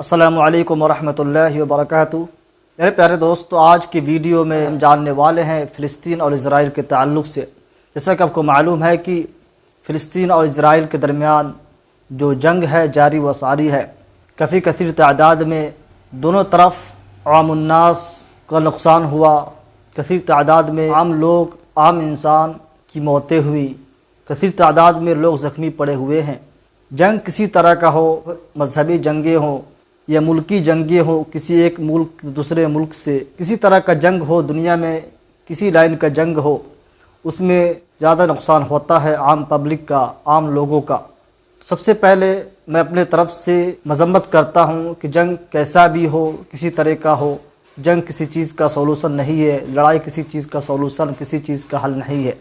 السلام علیکم ورحمۃ اللہ وبرکاتہ۔ میرے پیارے دوستو، آج کی ویڈیو میں ہم جاننے والے ہیں فلسطین اور اسرائیل کے تعلق سے۔ جیسا کہ آپ کو معلوم ہے کہ فلسطین اور اسرائیل کے درمیان جو جنگ ہے جاری و ساری ہے، کافی کثیر تعداد میں دونوں طرف عام الناس کا نقصان ہوا، کثیر تعداد میں عام لوگ، عام انسان کی موتیں ہوئی، کثیر تعداد میں لوگ زخمی پڑے ہوئے ہیں۔ جنگ کسی طرح کا ہو، مذہبی جنگیں ہوں یا ملکی جنگیں ہوں، کسی ایک ملک دوسرے ملک سے کسی طرح کا جنگ ہو، دنیا میں کسی لائن کا جنگ ہو، اس میں زیادہ نقصان ہوتا ہے عام پبلک کا، عام لوگوں کا۔ سب سے پہلے میں اپنے طرف سے مذمت کرتا ہوں کہ جنگ کیسا بھی ہو، کسی طرح کا ہو، جنگ کسی چیز کا سولوشن نہیں ہے، لڑائی کسی چیز کا سولوشن، کسی چیز کا حل نہیں ہے۔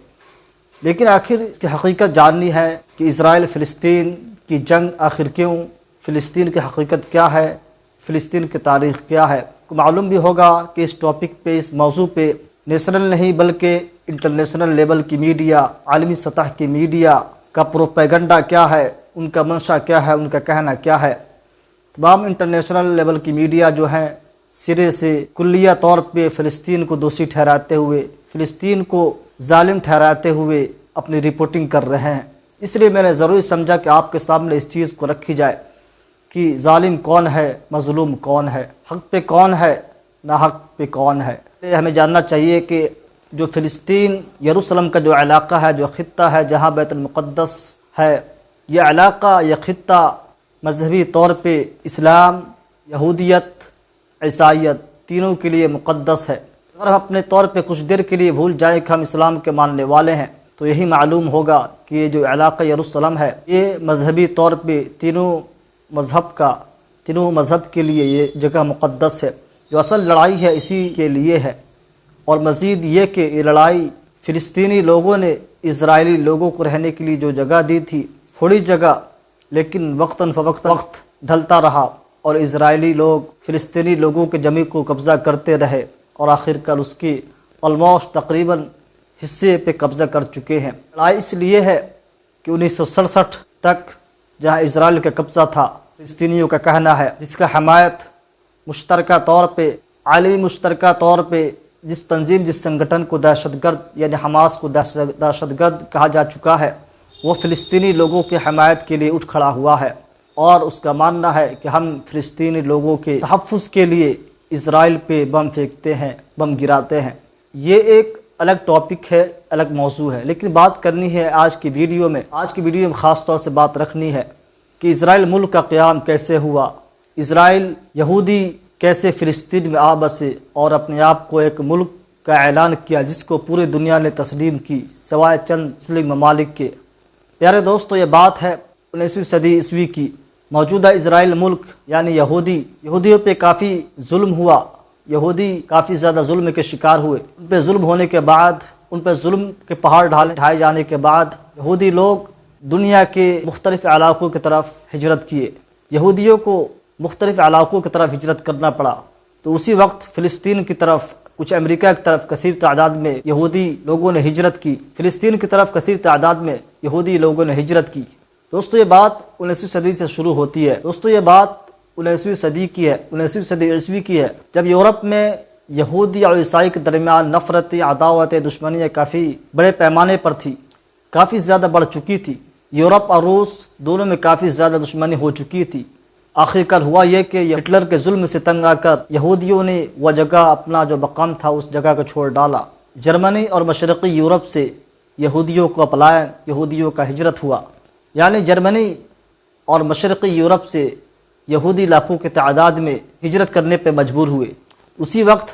لیکن آخر اس کی حقیقت جاننی ہے کہ اسرائیل فلسطین کی جنگ آخر کیوں، فلسطین کی حقیقت کیا ہے، فلسطین کی تاریخ کیا ہے۔ کو معلوم بھی ہوگا کہ اس ٹاپک پہ، اس موضوع پہ نیشنل نہیں بلکہ انٹرنیشنل لیول کی میڈیا، عالمی سطح کی میڈیا کا پروپیگنڈا کیا ہے، ان کا منشا کیا ہے، ان کا کہنا کیا ہے۔ تمام انٹرنیشنل لیول کی میڈیا جو ہیں سرے سے کلیہ طور پہ فلسطین کو دوشی ٹھہراتے ہوئے، فلسطین کو ظالم ٹھہراتے ہوئے اپنی رپورٹنگ کر رہے ہیں۔ اس لیے میں نے ضروری سمجھا کہ آپ کے سامنے اس چیز کو رکھی جائے کہ ظالم کون ہے، مظلوم کون ہے، حق پہ کون ہے، ناحق پہ کون ہے۔ ہمیں جاننا چاہیے کہ جو فلسطین، یروشلم کا جو علاقہ ہے، جو خطہ ہے جہاں بیت المقدس ہے، یہ علاقہ، یہ خطہ مذہبی طور پہ اسلام، یہودیت، عیسائیت تینوں کے لیے مقدس ہے۔ اگر ہم اپنے طور پہ کچھ دیر کے لیے بھول جائیں کہ ہم اسلام کے ماننے والے ہیں تو یہی معلوم ہوگا کہ یہ جو علاقہ یروشلم ہے یہ مذہبی طور پہ تینوں مذہب کے لیے یہ جگہ مقدس ہے۔ جو اصل لڑائی ہے اسی کے لیے ہے، اور مزید یہ کہ یہ لڑائی فلسطینی لوگوں نے اسرائیلی لوگوں کو رہنے کے لیے جو جگہ دی تھی، تھوڑی جگہ، لیکن وقتاً فوقت وقت ڈھلتا رہا اور اسرائیلی لوگ فلسطینی لوگوں کے زمین کو قبضہ کرتے رہے اور آخرکار اس کی آلموسٹ تقریباً حصے پہ قبضہ کر چکے ہیں۔ لڑائی اس لیے ہے کہ 1967 تک جہاں اسرائیل کا قبضہ تھا، فلسطینیوں کا کہنا ہے، جس کا حمایت مشترکہ طور پہ، عالمی مشترکہ طور پہ جس تنظیم، جس سنگٹھن کو دہشت گرد یعنی حماس کو دہشت گرد کہا جا چکا ہے، وہ فلسطینی لوگوں کی حمایت کے لیے اٹھ کھڑا ہوا ہے، اور اس کا ماننا ہے کہ ہم فلسطینی لوگوں کے تحفظ کے لیے اسرائیل پہ بم پھینکتے ہیں، بم گراتے ہیں۔ یہ ایک الگ ٹاپک ہے، الگ موضوع ہے، لیکن بات کرنی ہے آج کی ویڈیو میں خاص طور سے بات رکھنی ہے کہ اسرائیل ملک کا قیام کیسے ہوا، اسرائیل یہودی کیسے فلسطین میں آ بسے اور اپنے آپ کو ایک ملک کا اعلان کیا جس کو پوری دنیا نے تسلیم کی سوائے چند مسلم ممالک کے۔ پیارے دوستو، یہ بات ہے 19ویں صدی عیسوی کی۔ موجودہ اسرائیل ملک یعنی یہودیوں پہ کافی ظلم ہوا، یہودی کافی زیادہ ظلم کے شکار ہوئے۔ ان پہ ظلم ہونے کے بعد، ان پہ ظلم کے پہاڑ ڈھائے جانے کے بعد یہودی لوگ دنیا کے مختلف علاقوں کی طرف ہجرت کیے۔ یہودیوں کو مختلف علاقوں کی طرف ہجرت کرنا پڑا، تو اسی وقت فلسطین کی طرف، کچھ امریکہ کی طرف کثیر تعداد میں یہودی لوگوں نے ہجرت کی، فلسطین کی طرف کثیر تعداد میں یہودی لوگوں نے ہجرت کی۔ دوستو، یہ بات 19ویں صدی سے شروع ہوتی ہے۔ دوستو، یہ بات 19ویں صدی کی ہے، 19ویں صدی عیسوی کی ہے، جب یورپ میں یہودی اور عیسائی کے درمیان نفرتیں، عداوتیں، دشمنیاں کافی بڑے پیمانے پر تھی، کافی زیادہ بڑھ چکی تھی۔ یورپ اور روس دونوں میں کافی زیادہ دشمنی ہو چکی تھی۔ آخرکار ہوا یہ کہ ہٹلر کے ظلم سے تنگ آ کر یہودیوں نے وہ جگہ، اپنا جو مقام تھا اس جگہ کو چھوڑ ڈالا۔ جرمنی اور مشرقی یورپ سے یہودیوں کو پلاین، یہودیوں کا ہجرت ہوا، یعنی جرمنی اور مشرقی یورپ سے یہودی لاکھوں کی تعداد میں ہجرت کرنے پہ مجبور ہوئے۔ اسی وقت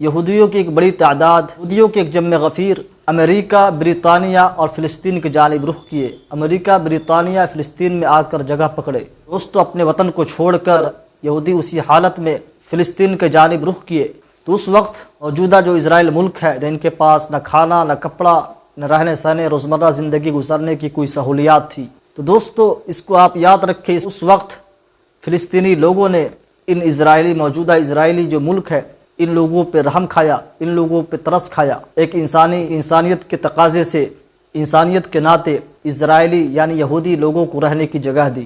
یہودیوں کی ایک بڑی تعداد، یہودیوں کے ایک جمع غفیر امریکہ، برطانیہ اور فلسطین کی جانب رخ کیے۔ امریکہ، برطانیہ، فلسطین میں آ کر جگہ پکڑے۔ دوستو، اپنے وطن کو چھوڑ کر یہودی اسی حالت میں فلسطین کی جانب رخ کیے، تو اس وقت موجودہ جو اسرائیل ملک ہے، جن کے پاس نہ کھانا، نہ کپڑا، نہ رہنے سہنے، روزمرہ زندگی گزارنے کی کوئی سہولیات تھی۔ تو دوستو، اس کو آپ یاد رکھیں، اس وقت فلسطینی لوگوں نے ان موجودہ اسرائیلی جو ملک ہے، ان لوگوں پہ رحم کھایا، ان لوگوں پہ ترس کھایا۔ ایک انسانیت کے تقاضے سے، انسانیت کے ناطے اسرائیلی یعنی یہودی لوگوں کو رہنے کی جگہ دی۔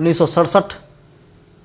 1967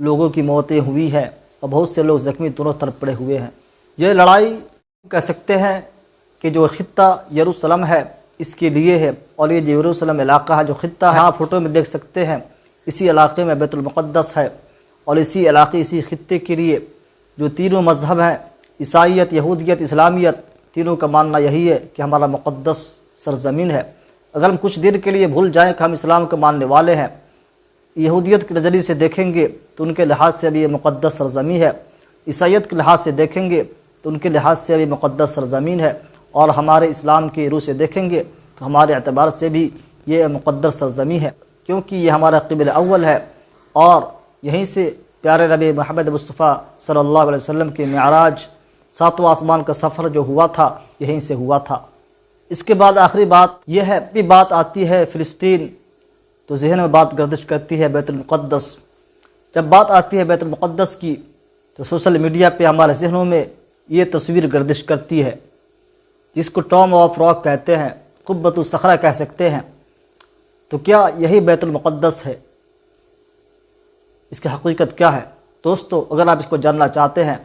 لوگوں کی موتیں ہوئی ہیں اور بہت سے لوگ زخمی دونوں طرف پڑے ہوئے ہیں۔ یہ لڑائی کہہ سکتے ہیں کہ جو خطہ یروشلم ہے اس کے لیے ہے، اور یہ جو یروشلم علاقہ ہے، جو خطہ ہے، آپ فوٹو میں دیکھ سکتے ہیں، اسی علاقے میں بیت المقدس ہے، اور اسی علاقے اسی خطے کے لیے جو تینوں مذہب ہیں، عیسائیت، یہودیت، اسلامیت، تینوں کا ماننا یہی ہے کہ ہمارا مقدس سرزمین ہے۔ اگر ہم کچھ دیر کے لیے بھول جائیں کہ ہم اسلام کے ماننے والے ہیں، یہودیت کے نظریے سے دیکھیں گے تو ان کے لحاظ سے بھی یہ مقدس سرزمین ہے، عیسائیت کے لحاظ سے دیکھیں گے تو ان کے لحاظ سے بھی مقدس سرزمین ہے، اور ہمارے اسلام کی روح سے دیکھیں گے تو ہمارے اعتبار سے بھی یہ مقدس سرزمین ہے، کیونکہ یہ ہمارا قبلہ اول ہے، اور یہیں سے پیارے نبی محمد مصطفیٰ صلی اللہ علیہ وسلم کی معراج، ساتواں آسمان کا سفر جو ہوا تھا یہیں سے ہوا تھا۔ اس کے بعد آخری بات یہ ہے، بھی بات آتی ہے فلسطین تو ذہن میں بات گردش کرتی ہے بیت المقدس۔ جب بات آتی ہے بیت المقدس کی تو سوشل میڈیا پہ ہمارے ذہنوں میں یہ تصویر گردش کرتی ہے، جس کو ٹام آف راک کہتے ہیں، قبۃ الصخرہ کہہ سکتے ہیں۔ تو کیا یہی بیت المقدس ہے؟ اس کی حقیقت کیا ہے؟ دوستو، اگر آپ اس کو جاننا چاہتے ہیں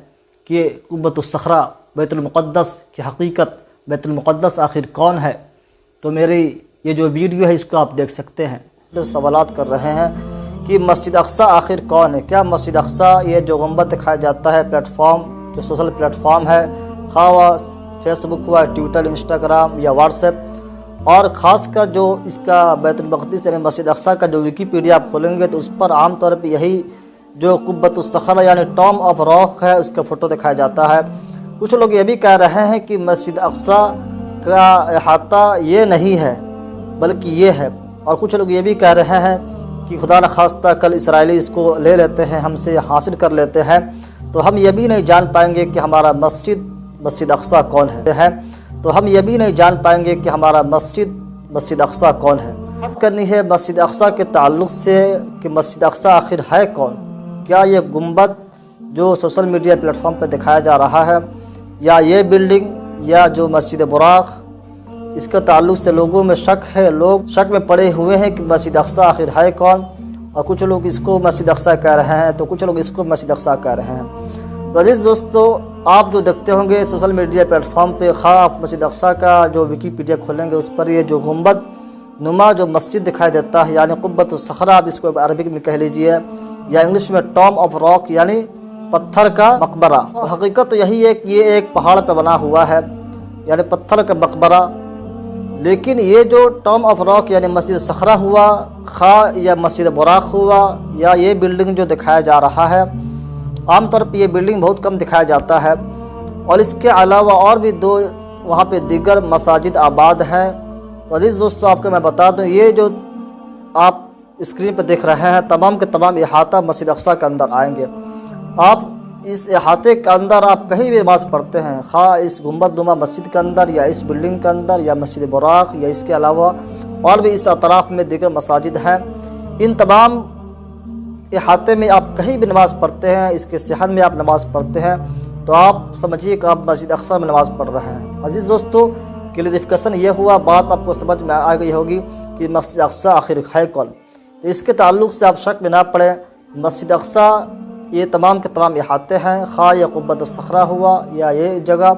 کہ قبۃ الصخرہ، بیت المقدس کی حقیقت، بیت المقدس آخر کون ہے، تو میری یہ جو ویڈیو ہے اس کو آپ دیکھ سکتے ہیں۔ سوالات کر رہے ہیں کہ مسجد اقصیٰ آخر کون ہے؟ کیا مسجد اقصیٰ یہ جو گنبد دکھایا جاتا ہے پلیٹ فارم، جو سوشل پلیٹ فارم ہے، خواہ وہ فیس بک ہوا، ٹویٹر، انسٹاگرام یا واٹس ایپ، اور خاص کر جو اس کا بیت المقدس یعنی مسجد اقصیٰ کا جو ویکیپیڈیا آپ کھولیں گے تو اس پر عام طور پہ یہی جو قبۃ الصخرہ یعنی ٹام آف راک ہے اس کا فوٹو دکھایا جاتا ہے۔ کچھ لوگ یہ بھی کہہ رہے ہیں کہ مسجد اقصیٰ کا احاطہ یہ نہیں ہے بلکہ یہ ہے، اور کچھ لوگ یہ بھی کہہ رہے ہیں کہ خدا نخواستہ کل اسرائیلی اس کو لے لیتے ہیں، ہم سے حاصل کر لیتے ہیں تو ہم یہ بھی نہیں جان پائیں گے کہ ہمارا مسجد اقصیٰ کون ہے، تو ہم یہ بھی نہیں جان پائیں گے کہ ہمارا مسجد اقصیٰ کون ہے۔ بات کرنی ہے مسجد اقصیٰ کے تعلق سے کہ مسجد اقصیٰ آخر ہے کون؟ کیا یہ گنبد جو سوشل میڈیا پلیٹ فارم پہ دکھایا جا رہا ہے، یا یہ بلڈنگ، یا جو مسجد براق، اس کے تعلق سے لوگوں میں شک ہے، لوگ شک میں پڑے ہوئے ہیں کہ مسجد اقصیٰ آخر ہے کون، اور کچھ لوگ اس کو مسجد اقصیٰ کہہ رہے ہیں تو کچھ لوگ اس کو مسجد اقصیٰ کہہ رہے ہیں۔ تو عزیز دوستو، آپ جو دیکھتے ہوں گے سوشل میڈیا پلیٹ فارم پہ، خواہ آپ مسجد اقصیٰ کا جو ویکیپیڈیا کھولیں گے اس پر یہ جو گنبد نما جو مسجد دکھائی دیتا ہے یعنی قبۃ الصخرہ، آپ اس کو عربک میں کہہ لیجئے، یا انگلش میں ٹام آف راک یعنی پتھر کا مقبرہ۔ حقیقت تو یہی ہے کہ یہ ایک پہاڑ پہ بنا ہوا ہے یعنی پتھر کا مقبرہ، لیکن یہ جو ٹام آف راک یعنی مسجد صخرہ ہوا، خواہ یا مسجد براق ہوا، یا یہ بلڈنگ جو دکھایا جا رہا ہے، عام طور پہ یہ بلڈنگ بہت کم دکھایا جاتا ہے، اور اس کے علاوہ اور بھی دو وہاں پہ دیگر مساجد آباد ہیں۔ تو عزیز دوستو، آپ کو میں بتا دوں، یہ جو آپ اسکرین پہ دیکھ رہے ہیں تمام کے تمام احاطہ مسجد اقصیٰ کے اندر آئیں گے۔ آپ اس احاطے کے اندر آپ کہیں بھی نماز پڑھتے ہیں، خواہ اس گنبد نما مسجد کے اندر یا اس بلڈنگ کے اندر یا مسجد براق یا اس کے علاوہ اور بھی اس اطراف میں دیگر مساجد ہیں، ان تمام احاطے میں آپ کہیں بھی نماز پڑھتے ہیں، اس کے صحن میں آپ نماز پڑھتے ہیں تو آپ سمجھیے کہ آپ مسجد اقصیٰ میں نماز پڑھ رہے ہیں۔ عزیز دوستو، کلیریفیکیشن یہ ہوا، بات آپ کو سمجھ میں آ گئی ہوگی کہ مسجد اقصیٰ آخر ہے کون۔ تو اس کے تعلق سے آپ شک میں نہ پڑیں، مسجد اقصیٰ یہ تمام کے تمام احاطے ہیں، خواہ یہ قبۃ الصخرہ ہوا یا یہ جگہ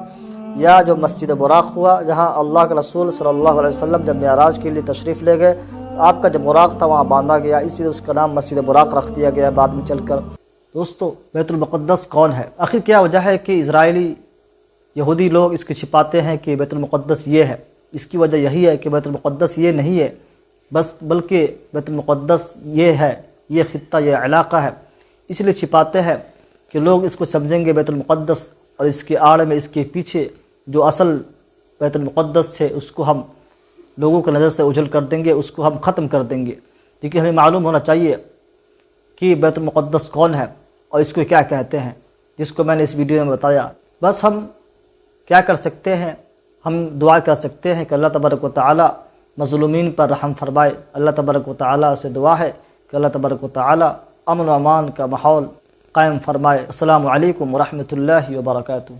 یا جو مسجد براق ہوا جہاں اللہ کے رسول صلی اللہ علیہ وسلم جب معراج کے لیے تشریف لے گئے، آپ کا جو براق تھا وہاں باندھا گیا، اس لیے اس کا نام مسجد براق رکھ دیا گیا بعد میں چل کر۔ دوستو، بیت المقدس کون ہے؟ آخر کیا وجہ ہے کہ اسرائیلی یہودی لوگ اس کو چھپاتے ہیں کہ بیت المقدس یہ ہے؟ اس کی وجہ یہی ہے کہ بیت المقدس یہ نہیں ہے بس، بلکہ بیت المقدس یہ ہے، یہ خطہ، یہ علاقہ ہے، اس لیے چھپاتے ہیں کہ لوگ اس کو سمجھیں گے بیت المقدس، اور اس کے آڑ میں، اس کے پیچھے جو اصل بیت المقدس ہے اس کو ہم لوگوں کی نظر سے اجل کر دیں گے، اس کو ہم ختم کر دیں گے، کیونکہ ہمیں معلوم ہونا چاہیے کہ بیت المقدس کون ہے اور اس کو کیا کہتے ہیں، جس کو میں نے اس ویڈیو میں بتایا۔ بس ہم کیا کر سکتے ہیں؟ ہم دعا کر سکتے ہیں کہ اللہ تبارک و تعالی مظلومین پر رحم فرمائے۔ اللہ تبارک و تعالی سے دعا ہے کہ اللہ تبارک و تعالی امن و امان کا ماحول قائم فرمائے۔ السلام علیکم ورحمۃ اللہ وبرکاتہ۔